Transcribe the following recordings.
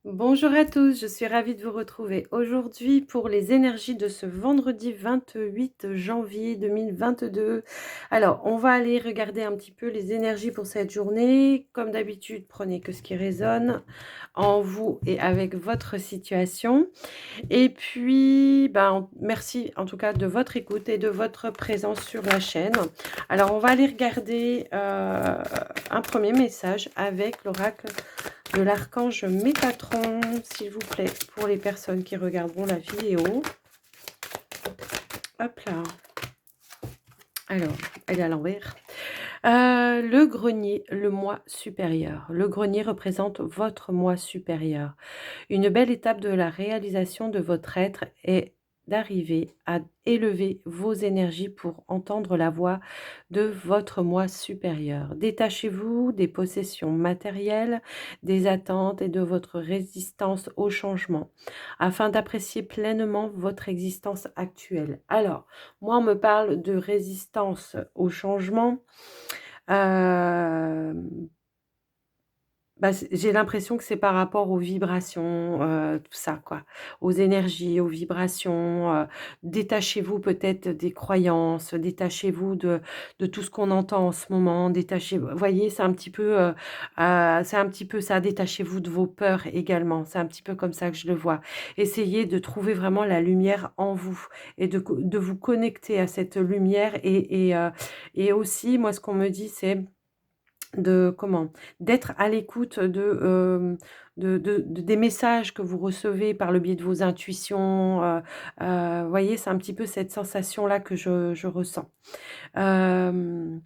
Bonjour à tous, je suis ravie de vous retrouver aujourd'hui pour les énergies de ce vendredi 28 janvier 2022. Alors, on va aller regarder un petit peu les énergies pour cette journée. Comme d'habitude, prenez que ce qui résonne en vous et avec votre situation. Et puis, merci en tout cas de votre écoute et de votre présence sur la chaîne. Alors, on va aller regarder un premier message avec l'oracle de l'archange Métatron, s'il vous plaît, pour les personnes qui regarderont la vidéo. Hop là. Alors, elle est à l'envers. Le grenier, le moi supérieur. Le grenier représente votre moi supérieur. Une belle étape de la réalisation de votre être est d'arriver à élever vos énergies pour entendre la voix de votre moi supérieur. Détachez-vous des possessions matérielles, des attentes et de votre résistance au changement, afin d'apprécier pleinement votre existence actuelle. Alors, moi, on me parle de résistance au changement. Euh, j'ai l'impression que c'est par rapport aux vibrations, tout ça quoi, aux énergies, aux vibrations, détachez-vous peut-être des croyances, détachez-vous de tout ce qu'on entend en ce moment, vous voyez? C'est un petit peu ça, détachez-vous de vos peurs également, c'est un petit peu comme ça que je le vois. Essayez de trouver vraiment la lumière en vous et de vous connecter à cette lumière et aussi moi ce qu'on me dit c'est d'être à l'écoute des messages que vous recevez par le biais de vos intuitions, voyez? C'est un petit peu cette sensation-là que je ressens. Hem,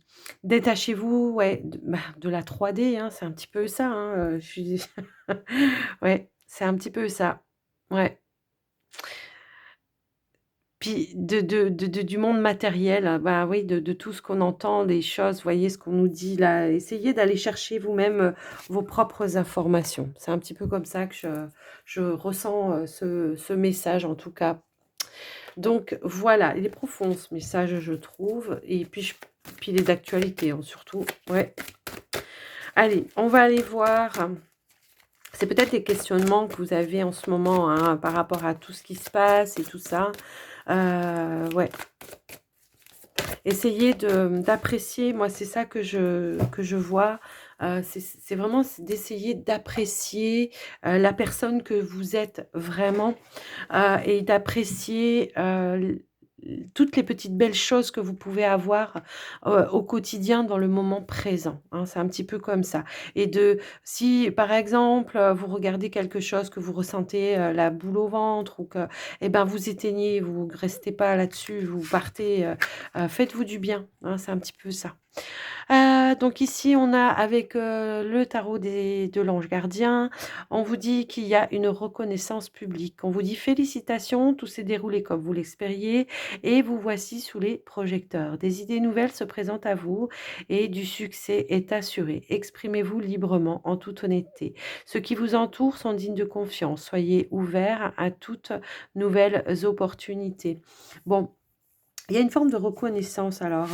Détachez-vous, ouais, de la 3D, hein, c'est un petit peu ça, hein, je suis ouais, c'est un petit peu ça. Ouais. Puis du monde matériel, bah, oui, de tout ce qu'on entend, des choses, voyez ce qu'on nous dit là, essayez d'aller chercher vous-même, vos propres informations. C'est un petit peu comme ça que je ressens, ce message en tout cas. Donc voilà, il est profond ce message je trouve et puis il est d'actualité, hein, surtout. Ouais. Allez, on va aller voir, c'est peut-être des questionnements que vous avez en ce moment, hein, par rapport à tout ce qui se passe et tout ça. Ouais. Essayez d'apprécier, moi c'est ça que je vois, c'est vraiment d'essayer d'apprécier, la personne que vous êtes vraiment, et d'apprécier, toutes les petites belles choses que vous pouvez avoir, au quotidien dans le moment présent, hein. C'est un petit peu comme ça et si par exemple, vous regardez quelque chose que vous ressentez, la boule au ventre ou que et ben, vous éteignez, vous restez pas là-dessus, vous partez, faites-vous du bien, hein, c'est un petit peu ça. Donc ici, on a avec, le tarot de l'ange gardien, on vous dit qu'il y a une reconnaissance publique. On vous dit: «Félicitations, tout s'est déroulé comme vous l'espériez et vous voici sous les projecteurs. Des idées nouvelles se présentent à vous et du succès est assuré. Exprimez-vous librement, en toute honnêteté. Ceux qui vous entourent sont dignes de confiance. Soyez ouverts à toutes nouvelles opportunités». Bon, il y a une forme de reconnaissance alors,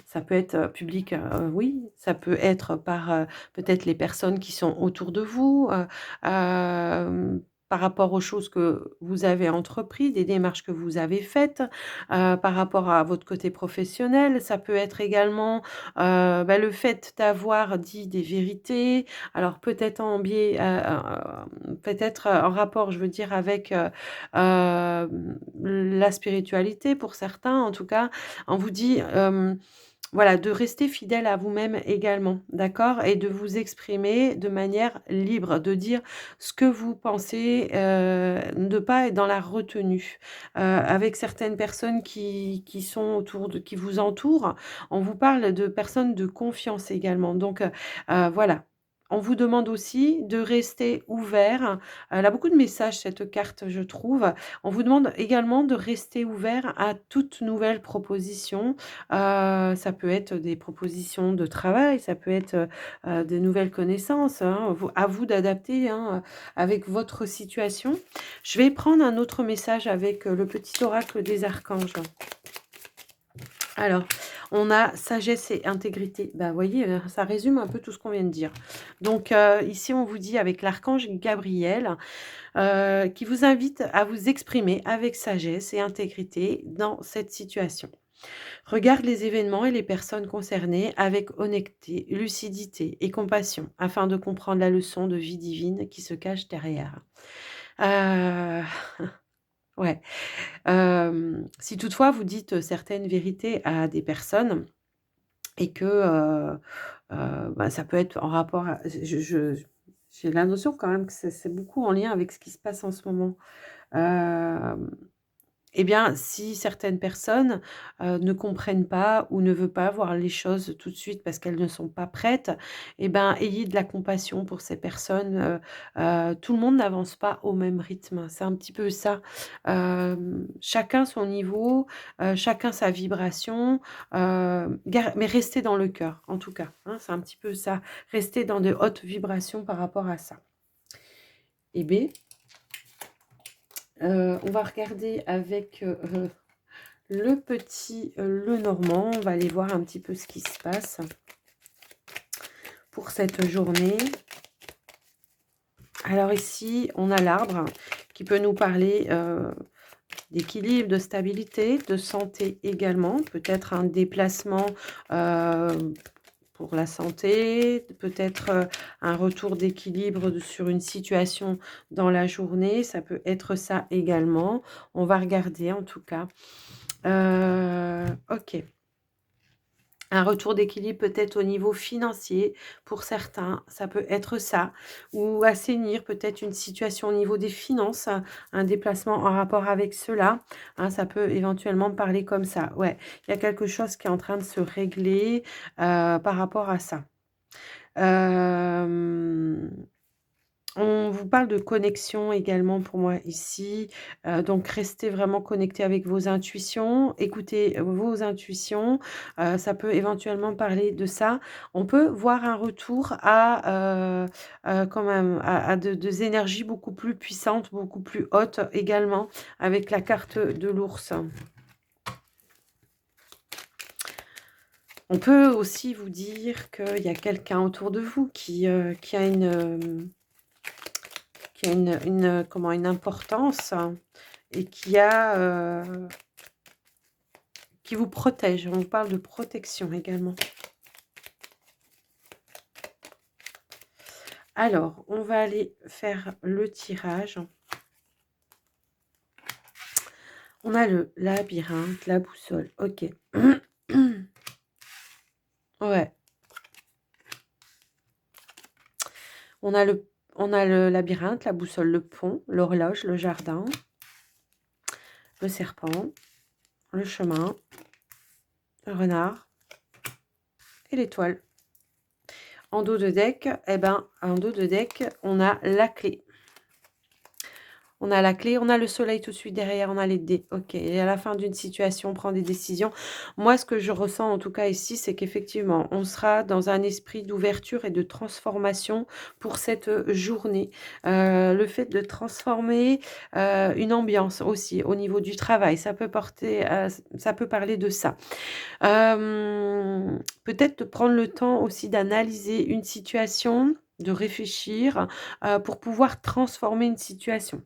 ça peut être, public, oui, ça peut être par, peut-être les personnes qui sont autour de vous, par rapport aux choses que vous avez entrepris, des démarches que vous avez faites, par rapport à votre côté professionnel. Ça peut être également, le fait d'avoir dit des vérités, alors peut-être en biais, peut-être, en rapport, je veux dire, avec, la spiritualité pour certains en tout cas. On vous dit, voilà, de rester fidèle à vous-même également, d'accord? Et de vous exprimer de manière libre, de dire ce que vous pensez, de pas être dans la retenue. Avec certaines personnes qui sont qui vous entourent, on vous parle de personnes de confiance également. Donc, voilà. On vous demande aussi de rester ouvert. Elle a beaucoup de messages cette carte, je trouve. On vous demande également de rester ouvert à toute nouvelle proposition. Ça peut être des propositions de travail, ça peut être, des nouvelles connaissances, hein. À vous d'adapter, hein, avec votre situation. Je vais prendre un autre message avec, le petit oracle des archanges. Alors, On a sagesse et intégrité. Bah, vous voyez, ça résume un peu tout ce qu'on vient de dire. Donc, ici, on vous dit avec l'archange Gabriel, qui vous invite à vous exprimer avec sagesse et intégrité dans cette situation. Regarde les événements et les personnes concernées avec honnêteté, lucidité et compassion, afin de comprendre la leçon de vie divine qui se cache derrière. Heu, ouais, si toutefois vous dites certaines vérités à des personnes et que, bah, ça peut être en rapport à j'ai la notion quand même que c'est beaucoup en lien avec ce qui se passe en ce moment. Hem Eh bien, si certaines personnes, ne comprennent pas ou ne veulent pas voir les choses tout de suite parce qu'elles ne sont pas prêtes, eh ben, ayez de la compassion pour ces personnes, tout le monde n'avance pas au même rythme. C'est un petit peu ça. Chacun son niveau, chacun sa vibration, mais restez dans le cœur, en tout cas, hein, c'est un petit peu ça. Restez dans de hautes vibrations par rapport à ça. Eh beh, on va regarder avec, le petit Lenormand. On va aller voir un petit peu ce qui se passe pour cette journée. Alors ici, on a l'arbre qui peut nous parler d'équilibre, de stabilité, de santé également. Peut-être un déplacement pour la santé, peut-être un retour d'équilibre sur une situation dans la journée. Ça peut être ça également. On va regarder en tout cas. Ok. Un retour d'équilibre peut-être au niveau financier pour certains, ça peut être ça. Ou assainir peut-être une situation au niveau des finances, un déplacement en rapport avec cela, hein, ça peut éventuellement parler comme ça. Ouais, il y a quelque chose qui est en train de se régler, par rapport à ça. Hem On vous parle de connexion également pour moi ici, donc restez vraiment connectés avec vos intuitions, écoutez vos intuitions, ça peut éventuellement parler de ça. On peut voir un retour quand même à de énergies beaucoup plus puissantes, beaucoup plus hautes également avec la carte de l'ours. On peut aussi vous dire qu'il y a quelqu'un autour de vous qui a une importance et qui vous protège. On vous parle de protection également. Alors, on va aller faire le tirage. On a le labyrinthe, la boussole. OK. Ouais. On a le labyrinthe, la boussole, le pont, l'horloge, le jardin, le serpent, le chemin, le renard et l'étoile. En dos de deck, on a la clé. On a la clé, on a le soleil tout de suite derrière, on a les dés. OK, et à la fin d'une situation, on prend des décisions. Moi, ce que je ressens en tout cas ici, c'est qu'effectivement, on sera dans un esprit d'ouverture et de transformation pour cette journée. Le fait de transformer une ambiance aussi au niveau du travail, ça peut parler de ça. Peut-être de prendre le temps aussi d'analyser une situation, de réfléchir pour pouvoir transformer une situation.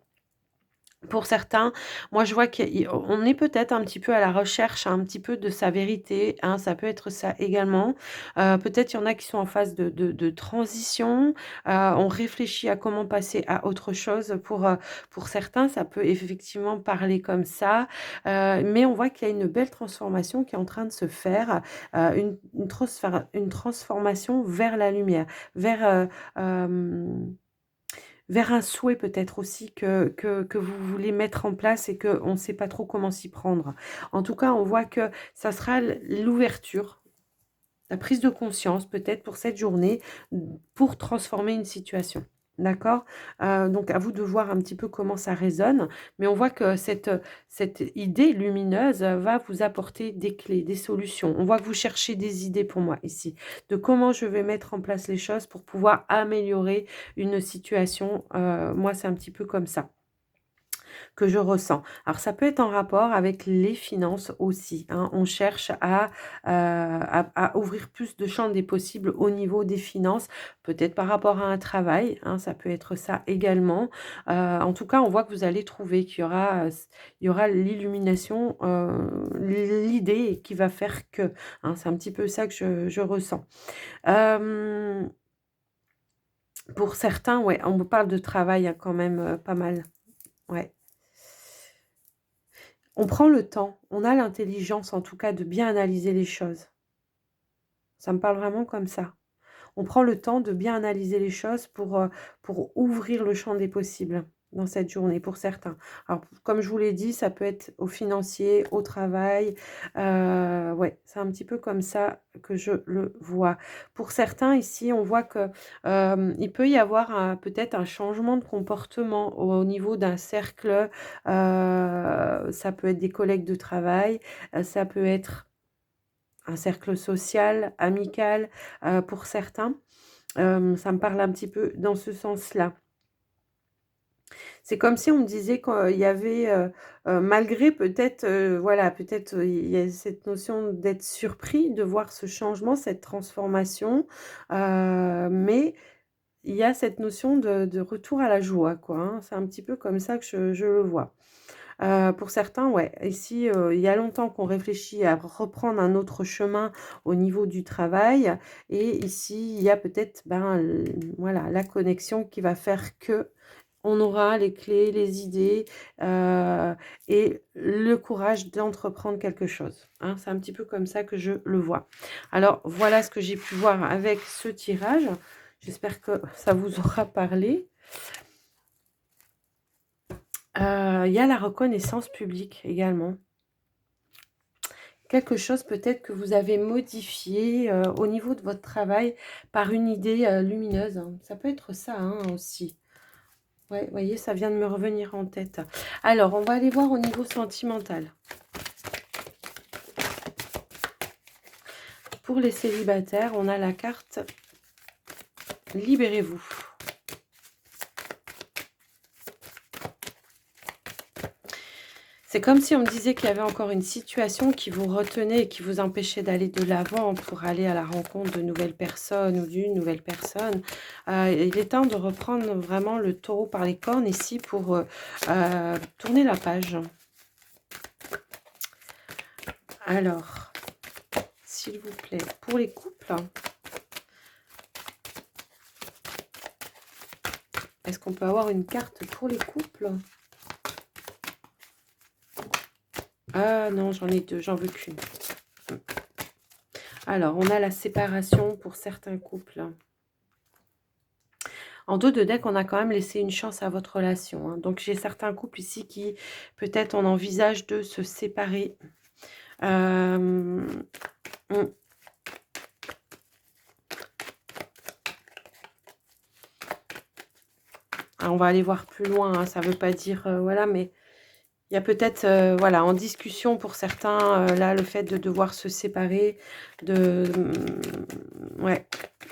Pour certains, moi je vois qu'on est peut-être un petit peu à la recherche un petit peu de sa vérité, hein, ça peut être ça également. Peut-être il y en a qui sont en phase de transition, on réfléchit à comment passer à autre chose. Pour certains, ça peut effectivement parler comme ça, mais on voit qu'il y a une belle transformation qui est en train de se faire, une transformation vers la lumière, hem vers un souhait peut-être aussi que vous voulez mettre en place et qu'on ne sait pas trop comment s'y prendre. En tout cas, on voit que ça sera l'ouverture, la prise de conscience peut-être pour cette journée, pour transformer une situation. D'accord? Donc à vous de voir un petit peu comment ça résonne, mais on voit que cette idée lumineuse va vous apporter des clés, des solutions. On voit que vous cherchez des idées pour moi ici, de comment je vais mettre en place les choses pour pouvoir améliorer une situation. Moi, c'est un petit peu comme ça. que je ressens. Alors ça peut être en rapport avec les finances aussi, hein. On cherche à ouvrir plus de champs des possibles au niveau des finances, peut-être par rapport à un travail, hein, ça peut être ça également. En tout cas, on voit que vous allez trouver qu'il y aura, il y aura l'illumination, l'idée qui va faire que, hein. C'est un petit peu ça que je ressens. Hem, pour certains, ouais, on me parle de travail, hein, quand même, pas mal. Ouais. On prend le temps, on a l'intelligence en tout cas de bien analyser les choses. Ça me parle vraiment comme ça. On prend le temps de bien analyser les choses pour ouvrir le champ des possibles dans cette journée, pour certains. Alors, comme je vous l'ai dit, ça peut être au financier, au travail. Ouais, c'est un petit peu comme ça que je le vois. Pour certains, ici, on voit que il peut y avoir peut-être un changement de comportement au niveau d'un cercle. Ça peut être des collègues de travail, ça peut être un cercle social, amical, pour certains. Ça me parle un petit peu dans ce sens-là. C'est comme si on me disait qu'il y avait, malgré peut-être, voilà, peut-être, il y a cette notion d'être surpris de voir ce changement, cette transformation, mais il y a cette notion de retour à la joie, quoi, hein. C'est un petit peu comme ça que je le vois. Pour certains, ouais, ici, il y a longtemps qu'on réfléchit à reprendre un autre chemin au niveau du travail et ici, il y a peut-être, ben, voilà, la connexion qui va faire que on aura les clés, les idées, et le courage d'entreprendre quelque chose, hein. C'est un petit peu comme ça que je le vois. Alors voilà ce que j'ai pu voir avec ce tirage. J'espère que ça vous aura parlé. Il y a la reconnaissance publique également. Quelque chose peut-être que vous avez modifié, au niveau de votre travail par une idée, lumineuse, hein. Ça peut être ça, hein, aussi. Ouais, vous voyez, ça vient de me revenir en tête. Alors, on va aller voir au niveau sentimental. Pour les célibataires, on a la carte «Libérez-vous». C'est comme si on me disait qu'il y avait encore une situation qui vous retenait et qui vous empêchait d'aller de l'avant pour aller à la rencontre de nouvelles personnes ou d'une nouvelle personne. Il est temps de reprendre vraiment le taureau par les cornes ici pour tourner la page. Alors, s'il vous plaît, pour les couples, est-ce qu'on peut avoir une carte pour les couples? Ah non, j'en ai deux, j'en veux qu'une. Alors, on a la séparation pour certains couples. En dos de deck, on a quand même laissé une chance à votre relation, hein. Donc, j'ai certains couples ici qui, peut-être, on envisage de se séparer. Euh, on, on va aller voir plus loin, hein, ça ne veut pas dire, voilà, mais il y a peut-être, voilà, en discussion pour certains, là, le fait de devoir se séparer, ouais.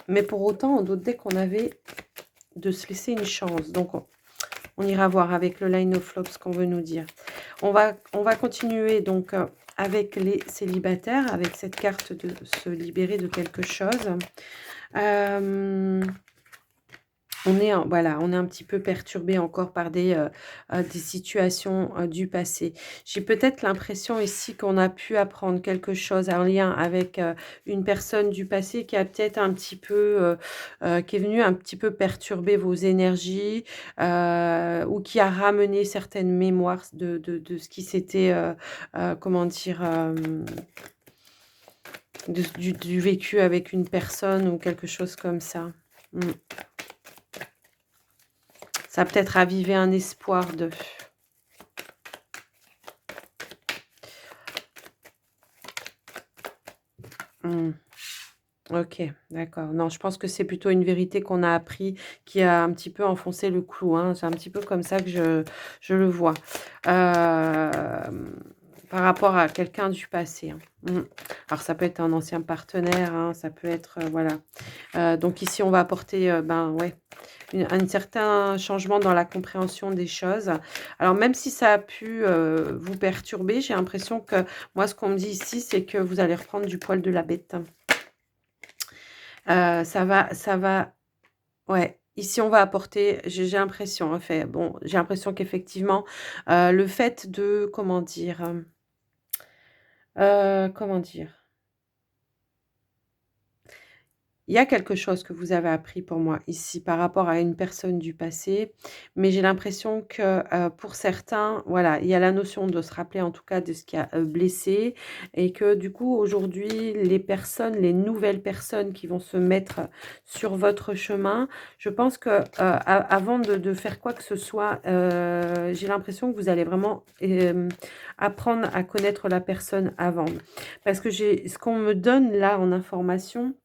Mais pour autant, en dos de deck, on avait de se laisser une chance. Donc, on ira voir avec le line of love ce qu'on veut nous dire. On va continuer donc avec les célibataires, avec cette carte de se libérer de quelque chose. Voilà, on est un petit peu perturbé encore par des situations du passé. J'ai peut-être l'impression ici qu'on a pu apprendre quelque chose en lien avec une personne du passé qui a peut-être un petit peu, qui est venue un petit peu perturber vos énergies ou qui a ramené certaines mémoires de ce qui s'était, comment dire, du vécu avec une personne ou quelque chose comme ça. Ça a peut-être ravivé un espoir de... Ok, d'accord. Non, je pense que c'est plutôt une vérité qu'on a appris qui a un petit peu enfoncé le clou, hein. C'est un petit peu comme ça que je le vois. par rapport à quelqu'un du passé, hein. Alors ça peut être un ancien partenaire, hein, ça peut être, voilà. Donc ici, on va apporter, ben, ouais, un certain changement dans la compréhension des choses. Alors même si ça a pu, vous perturber, j'ai l'impression que moi, ce qu'on me dit ici, c'est que vous allez reprendre du poil de la bête. Ça va ouais, ici, on va apporter j'ai l'impression, en fait, bon, j'ai l'impression qu'effectivement, le fait de comment dire? Comment dire? Il y a quelque chose que vous avez appris pour moi ici par rapport à une personne du passé, mais j'ai l'impression que, pour certains, voilà, il y a la notion de se rappeler en tout cas de ce qui a, blessé et que du coup aujourd'hui les nouvelles personnes qui vont se mettre sur votre chemin, je pense que, a avant de faire quoi que ce soit, j'ai l'impression que vous allez vraiment, apprendre à connaître la personne avant. Parce que j'ai ce qu'on me donne là en information,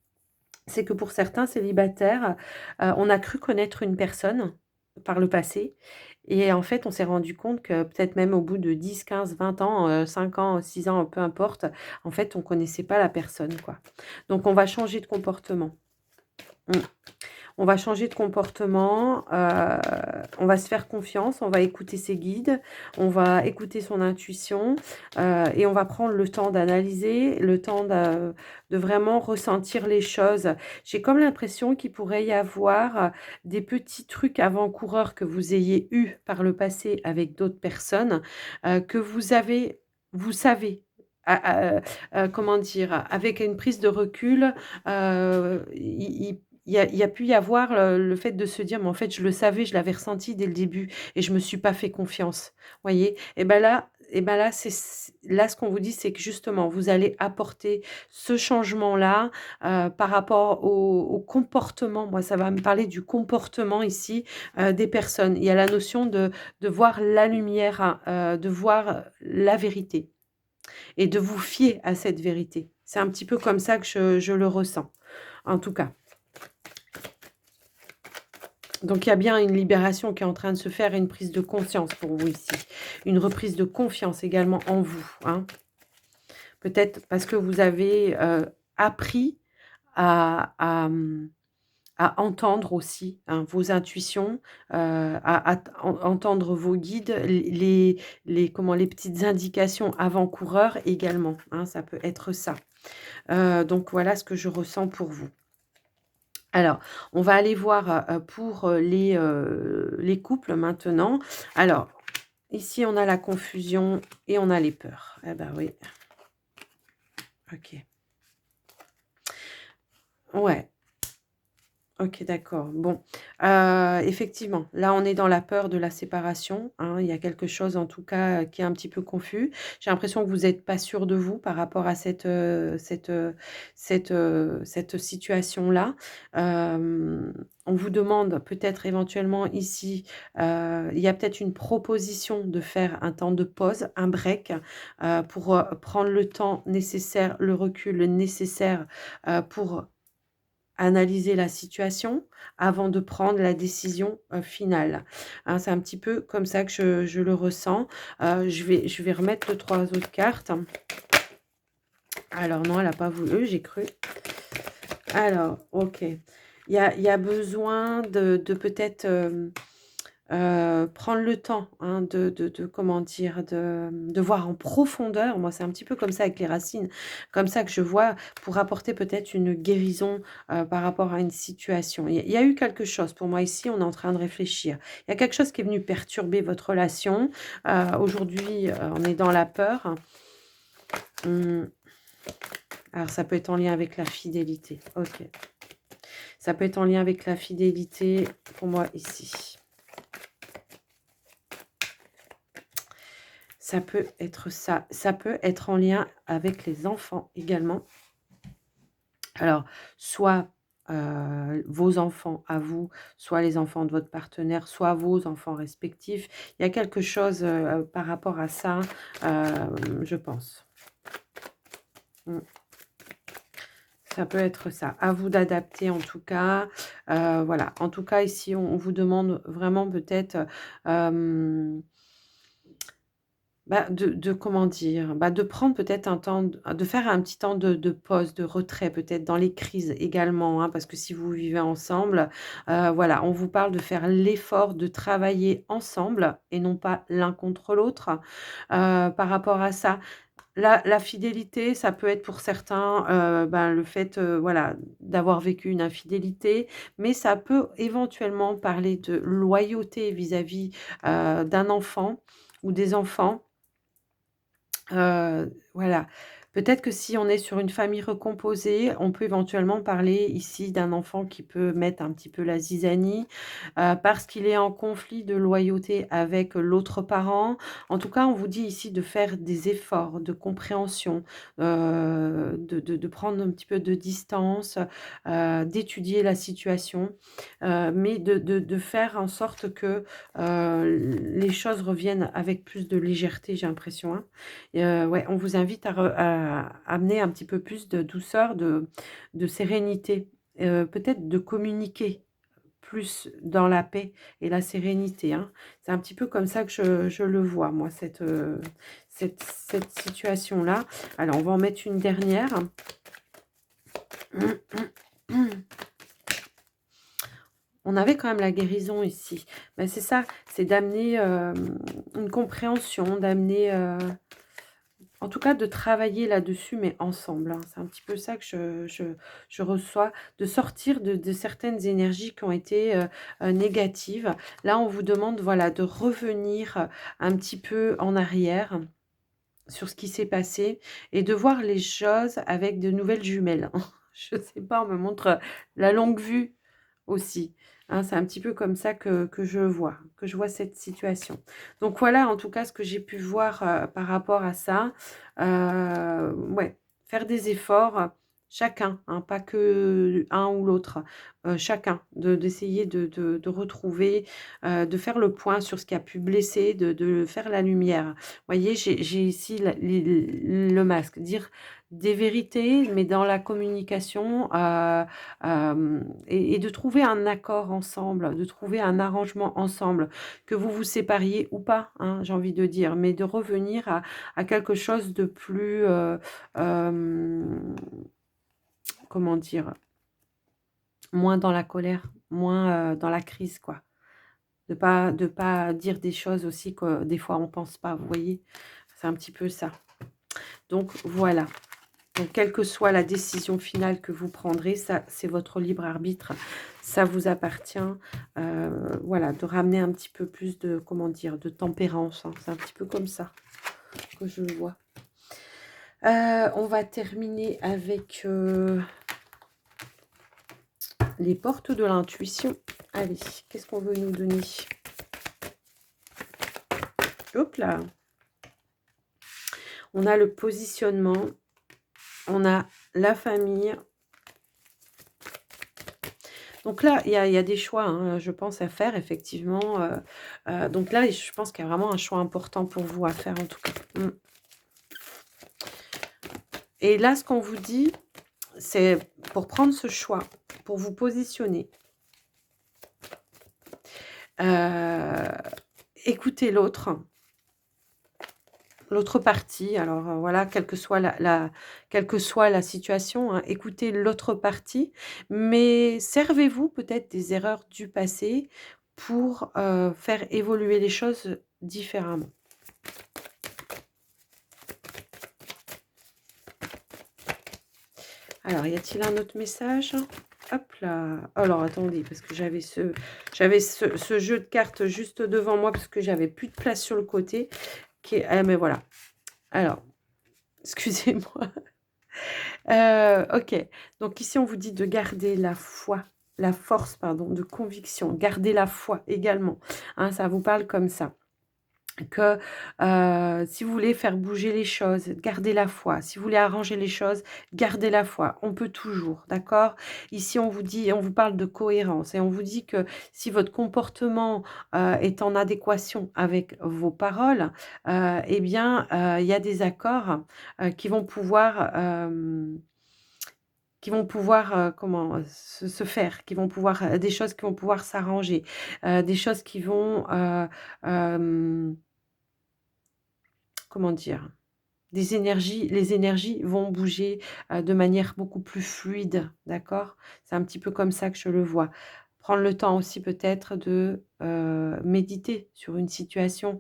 c'est que pour certains célibataires, on a cru connaître une personne par le passé et en fait, on s'est rendu compte que peut-être même au bout de 10, 15, 20 ans, 5 ans, 6 ans, peu importe, en fait, on connaissait pas la personne, quoi. Donc on va changer de comportement. Mmh. On va changer de comportement, on va se faire confiance, on va écouter ses guides, on va écouter son intuition, et on va prendre le temps d'analyser, le temps de vraiment ressentir les choses. J'ai comme l'impression qu'il pourrait y avoir, des petits trucs avant-coureurs que vous ayez eus par le passé avec d'autres personnes, que vous savez, comment dire? Avec une prise de recul, il y a pu y avoir le fait de se dire: «Mais en fait, je le savais, je l'avais ressenti dès le début et je me suis pas fait confiance». Voyez? Et ben là, là, ce qu'on vous dit, c'est que justement, vous allez apporter ce changement-là, par rapport au comportement. Moi, ça va me parler du comportement ici, des personnes. Il y a la notion de voir la lumière, hein, de voir la vérité et de vous fier à cette vérité. C'est un petit peu comme ça que je le ressens, en tout cas. Donc il y a bien une libération qui est en train de se faire et une prise de conscience pour vous ici. Une reprise de confiance également en vous, hein. Peut-être parce que vous avez, appris à entendre aussi, hein, vos intuitions, entendre vos guides, les petites indications avant-coureurs également, hein, ça peut être ça. Donc voilà ce que je ressens pour vous. Alors, on va aller voir, pour, les couples maintenant. Alors, ici, on a la confusion et on a les peurs. Eh ben oui, OK. Ouais. OK, d'accord. Bon, effectivement, là, on est dans la peur de la séparation, hein. Il y a quelque chose, en tout cas, qui est un petit peu confus. J'ai l'impression que vous êtes pas sûr de vous par rapport à cette situation-là. On vous demande peut-être éventuellement ici, il y a peut-être une proposition de faire un temps de pause, un break, pour, prendre le temps nécessaire, le recul nécessaire, pour analyser la situation avant de prendre la décision, finale. Hein, c'est un petit peu comme ça que je le ressens. Je vais remettre 2-3 autres cartes. Alors non, elle a pas voulu, j'ai cru. Alors, OK. Il y a besoin de peut-être, prendre le temps, hein, de comment dire? De voir en profondeur. Moi, c'est un petit peu comme ça avec les racines, comme ça que je vois, pour apporter peut-être une guérison, par rapport à une situation. Il y a eu quelque chose pour moi ici, on est en train de réfléchir. Il y a quelque chose qui est venu perturber votre relation. Aujourd'hui, on est dans la peur. Mmh, alors ça peut être en lien avec la fidélité. OK. Ça peut être en lien avec la fidélité pour moi ici. Ça peut être ça. Ça peut être en lien avec les enfants également. Alors, soit, vos enfants à vous, soit les enfants de votre partenaire, soit vos enfants respectifs. Il y a quelque chose, par rapport à ça, je pense. Mmh. Ça peut être ça. À vous d'adapter en tout cas. Voilà. En tout cas, ici, on vous demande vraiment peut-être, comment dire? De prendre peut-être un temps de faire un petit temps de pause, de retrait peut-être dans les crises également, hein, parce que si vous vivez ensemble, voilà, on vous parle de faire l'effort de travailler ensemble et non pas l'un contre l'autre. Par rapport à ça, la fidélité, ça peut être pour certains, le fait, voilà, d'avoir vécu une infidélité, mais ça peut éventuellement parler de loyauté vis-à-vis, d'un enfant ou des enfants. Voilà. Peut-être que si on est sur une famille recomposée, on peut éventuellement parler ici d'un enfant qui peut mettre un petit peu la zizanie, parce qu'il est en conflit de loyauté avec l'autre parent. En tout cas, on vous dit ici de faire des efforts de compréhension, de prendre un petit peu de distance, d'étudier la situation, mais de faire en sorte que, les choses reviennent avec plus de légèreté, j'ai l'impression, hein. Et ouais, on vous invite à amener un petit peu plus de douceur, de sérénité, peut-être de communiquer plus dans la paix et la sérénité, hein. C'est un petit peu comme ça que je le vois moi cette situation-là. Alors on va en mettre une dernière. On avait quand même la guérison ici. C'est ça, c'est d'amener, une compréhension, d'amener, en tout cas, de travailler là-dessus, mais ensemble, hein. C'est un petit peu ça que je reçois, de sortir de certaines énergies qui ont été, négatives. Là, on vous demande, voilà, de revenir, un petit peu en arrière sur ce qui s'est passé et de voir les choses avec de nouvelles jumelles. Je sais pas, on me montre, la longue vue aussi, hein. C'est un petit peu comme ça que je vois cette situation. Donc voilà, en tout cas, ce que j'ai pu voir, par rapport à ça. Ouais, faire des efforts, chacun, hein, pas que un ou l'autre, chacun, d'essayer de retrouver, de faire le point sur ce qui a pu blesser, de faire la lumière. Voyez, j'ai ici le masque, dire des vérités, mais dans la communication, et de trouver un accord ensemble, de trouver un arrangement ensemble, que vous vous sépariez ou pas, hein, j'ai envie de dire, mais de revenir à quelque chose de plus, comment dire? Moins dans la colère, moins, dans la crise, quoi. De pas dire des choses aussi que des fois on pense pas, vous voyez? C'est un petit peu ça. Donc voilà. Donc quelle que soit la décision finale que vous prendrez, ça c'est votre libre arbitre, ça vous appartient. Voilà, de ramener un petit peu plus de, comment dire? De tempérance, hein. C'est un petit peu comme ça que je le vois. On va terminer avec, les portes de l'intuition. Allez, qu'est-ce qu'on veut nous donner? Hop là! On a le positionnement, on a la famille. Donc là, il y a des choix, hein, je pense, à faire effectivement, donc là, je pense qu'il y a vraiment un choix important pour vous à faire en tout cas. Mmh. Et là, ce qu'on vous dit, c'est pour prendre ce choix, pour vous positionner, heu, écoutez l'autre partie. Alors, voilà, quelle que soit la situation, hein, écoutez l'autre partie, mais servez-vous peut-être des erreurs du passé pour, faire évoluer les choses différemment. Alors, y a-t-il un autre message? Hop là. Alors attendez, parce que j'avais ce jeu de cartes juste devant moi parce que j'avais plus de place sur le côté qui est, ah mais voilà. Alors, excusez-moi. OK. Donc ici, on vous dit de garder la force, pardon, de conviction. Garder la foi également, hein, ça vous parle comme ça. Que, si vous voulez faire bouger les choses, gardez la foi. Si vous voulez arranger les choses, gardez la foi. On peut toujours, d'accord? Ici, on vous parle de cohérence et on vous dit que si votre comportement, est en adéquation avec vos paroles, et bien, il y a des accords, qui vont pouvoir, se faire, qui vont pouvoir, des choses qui vont pouvoir s'arranger, des choses qui vont, hem comment dire? Les énergies vont bouger, de manière beaucoup plus fluide, d'accord? C'est un petit peu comme ça que je le vois. Prendre le temps aussi peut-être de, méditer sur une situation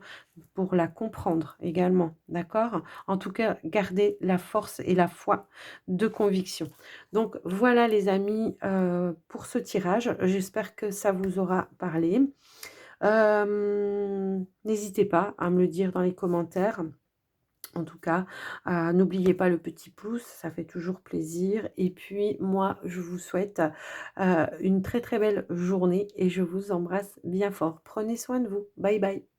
pour la comprendre également, d'accord? En tout cas, garder la force et la foi de conviction. Donc voilà les amis, pour ce tirage. J'espère que ça vous aura parlé. N'hésitez pas à me le dire dans les commentaires. En tout cas, n'oubliez pas le petit pouce, ça fait toujours plaisir et puis moi, je vous souhaite, une très, très belle journée et je vous embrasse bien fort. Prenez soin de vous. Bye bye.